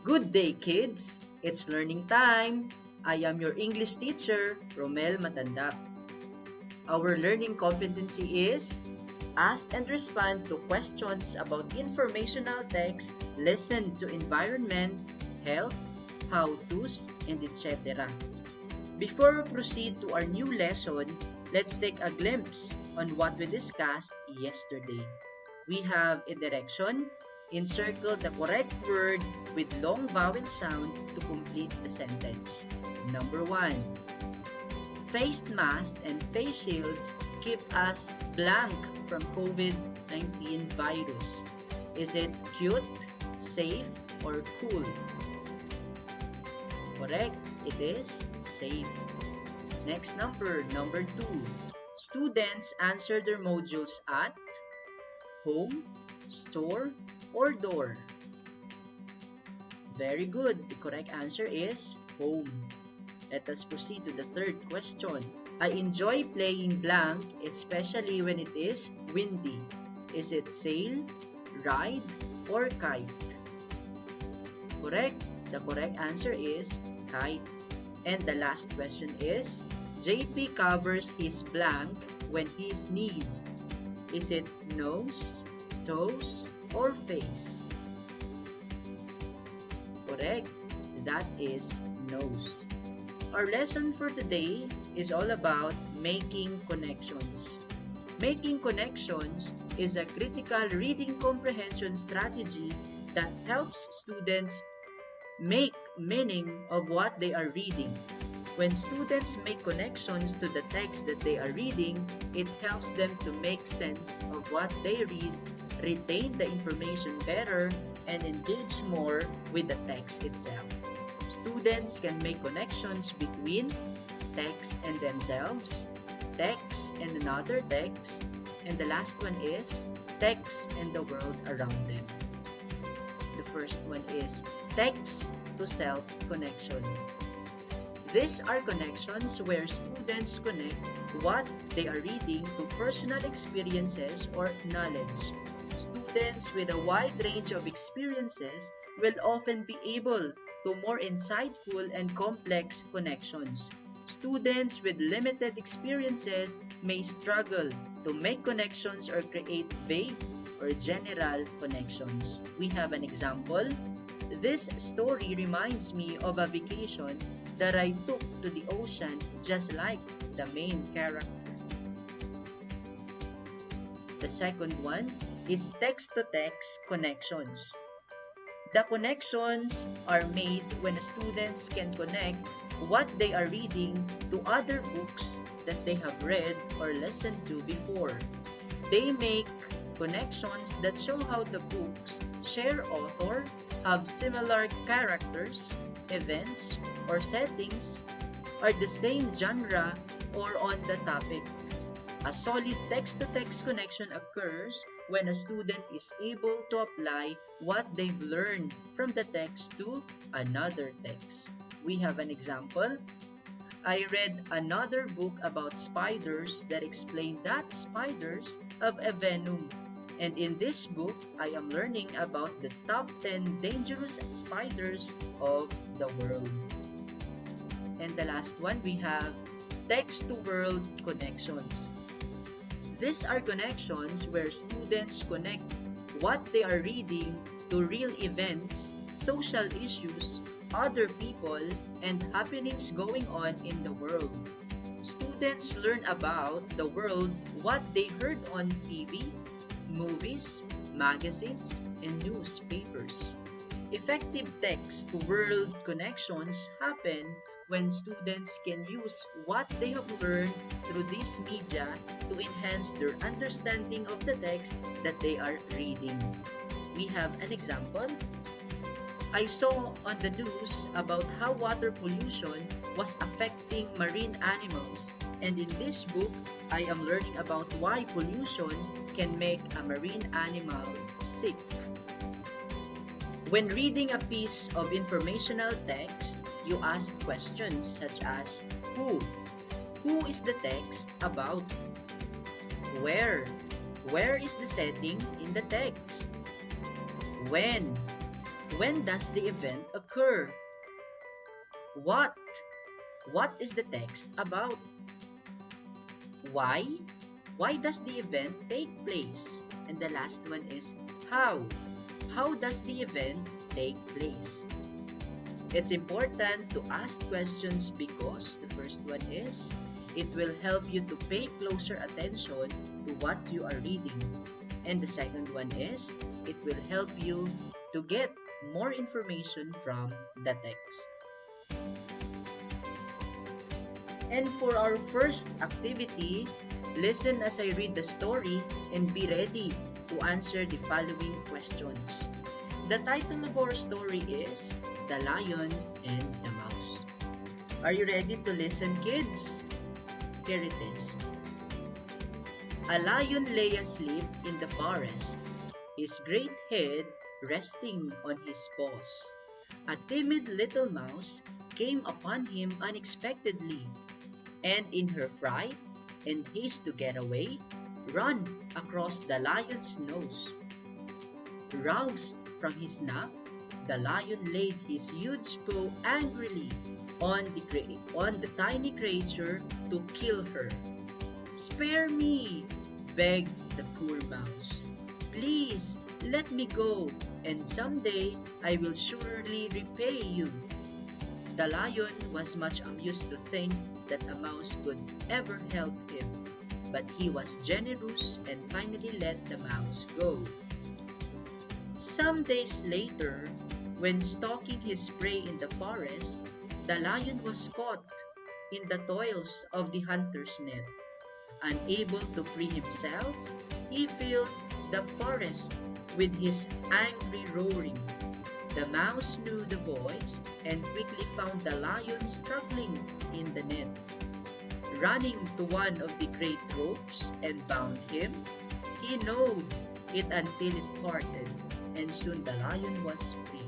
Good day, kids! It's learning time! I am your English teacher, Romel Matanda. Our learning competency is ask and respond to questions about informational text, listen to environment, health, how-tos, and etc. Before we proceed to our new lesson, let's take a glimpse on what we discussed yesterday. We have a direction. Encircle the correct word with long vowel sound to complete the sentence. Number 1. Face masks and face shields keep us blank from COVID-19 virus. Is it cute, safe, or cool? Correct, it is safe. Next number 2. Students answer their modules at home, store, or door? Very good. The correct answer is home. Let us proceed to the third question. I enjoy playing blank, especially when it is windy. Is it sail, ride, or kite? Correct. The correct answer is kite. And the last question is, JP covers his blank when he sneezes. Is it nose, toes, or face? Correct. That is nose. Our lesson for today is all about making connections. Making connections is a critical reading comprehension strategy that helps students make meaning of what they are reading. When students make connections to the text that they are reading, it helps them to make sense of what they read, retain the information better, and engage more with the text itself. Students can make connections between text and themselves, text and another text, and the last one is text and the world around them. The first one is text to self connection. These are connections where students connect what they are reading to personal experiences or knowledge. Students with a wide range of experiences will often be able to more insightful and complex connections. Students with limited experiences may struggle to make connections or create vague or general connections. We have an example. This story reminds me of a vacation that I took to the ocean just like the main character. The second one is text-to-text connections. The connections are made when students can connect what they are reading to other books that they have read or listened to before. They make connections that show how the books share author, have similar characters, events, or settings, are the same genre, or on the topic. A solid text-to-text connection occurs when a student is able to apply what they've learned from the text to another text. We have an example. I read another book about spiders that explained that spiders have a venom. And in this book, I am learning about the top 10 dangerous spiders of the world. And the last one, we have text-to-world connections. These are connections where students connect what they are reading to real events, social issues, other people, and happenings going on in the world. Students learn about the world what they heard on TV, movies, magazines, and newspapers. Effective text-to-world connections happen when students can use what they have learned through this media to enhance their understanding of the text that they are reading. We have an example. I saw on the news about how water pollution was affecting marine animals, and in this book, I am learning about why pollution can make a marine animal sick. When reading a piece of informational text, you ask questions such as who? Who is the text about? Where? Where is the setting in the text? When? When does the event occur? What? What is the text about? Why? Why does the event take place? And the last one is how? How does the event take place? It's important to ask questions because the first one is it will help you to pay closer attention to what you are reading. And the second one is it will help you to get more information from the text. And for our first activity, listen as I read the story and be ready to answer the following questions. The title of our story is The Lion and the Mouse. Are you ready to listen, kids? Here it is. A lion lay asleep in the forest, his great head resting on his paws. A timid little mouse came upon him unexpectedly, and in her fright and haste to get away, ran across the lion's nose. Roused from his nap, the lion laid his huge paw angrily on the tiny creature to kill her. "Spare me!" begged the poor mouse. "Please, let me go, and someday I will surely repay you." The lion was much amused to think that a mouse could ever help him, but he was generous and finally let the mouse go. Some days later, when stalking his prey in the forest, the lion was caught in the toils of the hunter's net. Unable to free himself, he filled the forest with his angry roaring. The mouse knew the voice and quickly found the lion struggling in the net. Running to one of the great ropes and bound him, he gnawed it until it parted, and soon the lion was free.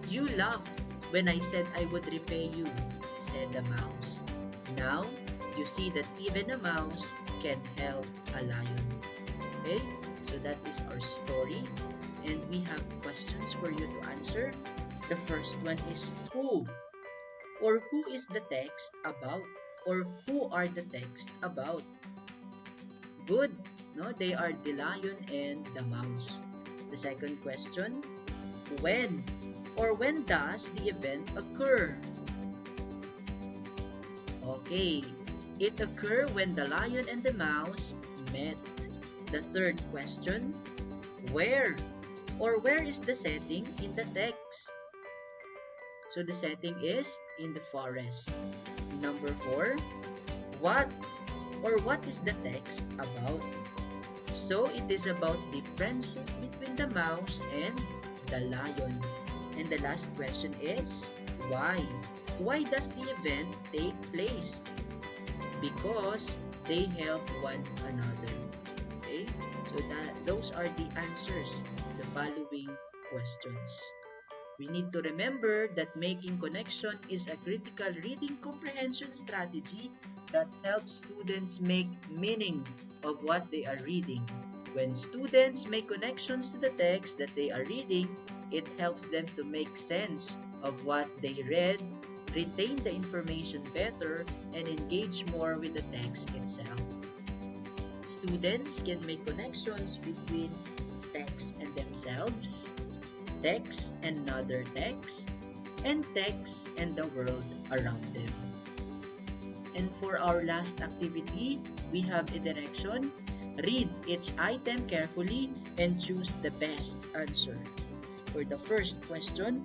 "You laughed when I said I would repay you," said the mouse. "Now you see that even a mouse can help a lion." Okay, so that is our story, and we have questions for you to answer. The first one is who, or who is the text about, or who are the text about? Good, no? They are the lion and the mouse. The second question, when, or when does the event occur? Okay, it occurred when the lion and the mouse met. The third question, where, or where is the setting in the text? So the setting is in the forest. Number 4, what, or what is the text about? So it is about the friendship between the mouse and the lion. And the last question is why? Why does the event take place? Because they help one another. Okay? So those are the answers to the following questions. We need to remember that making connection is a critical reading comprehension strategy that helps students make meaning of what they are reading. When students make connections to the text that they are reading, it helps them to make sense of what they read, retain the information better, and engage more with the text itself. Students can make connections between text and themselves, text and another text, and text and the world around them. And for our last activity, we have a direction. Read each item carefully and choose the best answer. For the first question,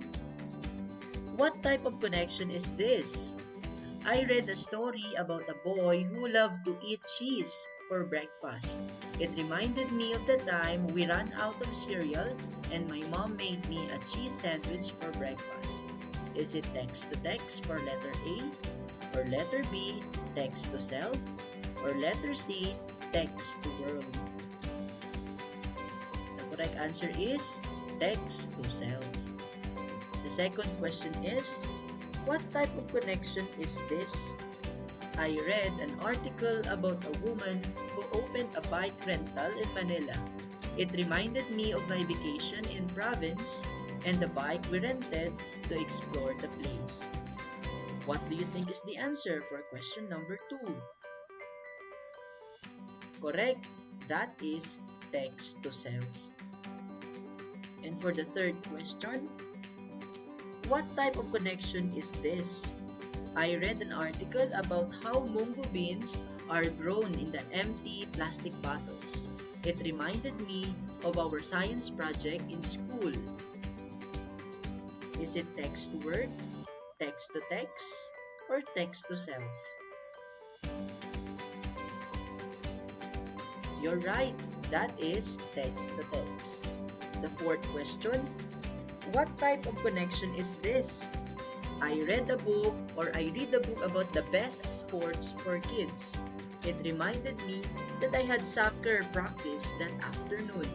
what type of connection is this? I read a story about a boy who loved to eat cheese for breakfast. It reminded me of the time we ran out of cereal and my mom made me a cheese sandwich for breakfast. Is it text to text for letter A? Or letter B, text to self? Or letter C, text to world? The correct answer is text to self. The second question is, what type of connection is this? I read an article about a woman who opened a bike rental in Manila. It reminded me of my vacation in province and the bike we rented to explore the place. What do you think is the answer for question number 2? Correct. That is text to self. And for the third question, what type of connection is this? I read an article about how mungo beans are grown in the empty plastic bottles. It reminded me of our science project in school. Is it text to word, text to text, or text to self? You're right, that is text to text. The fourth question, what type of connection is this? I read a book about the best sports for kids. It reminded me that I had soccer practice that afternoon.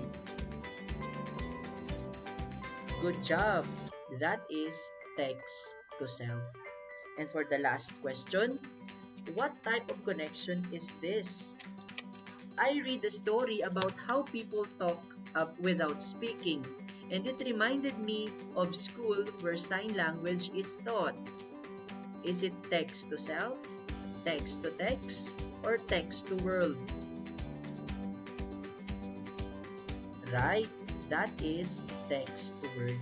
Good job! That is text to self. And for the last question, what type of connection is this? I read a story about how people talk without speaking, and it reminded me of school where sign language is taught. Is it text to self, text to text, or text to world? Right, that is text to word.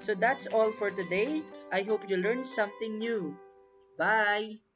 So that's all for today. I hope you learned something new. Bye!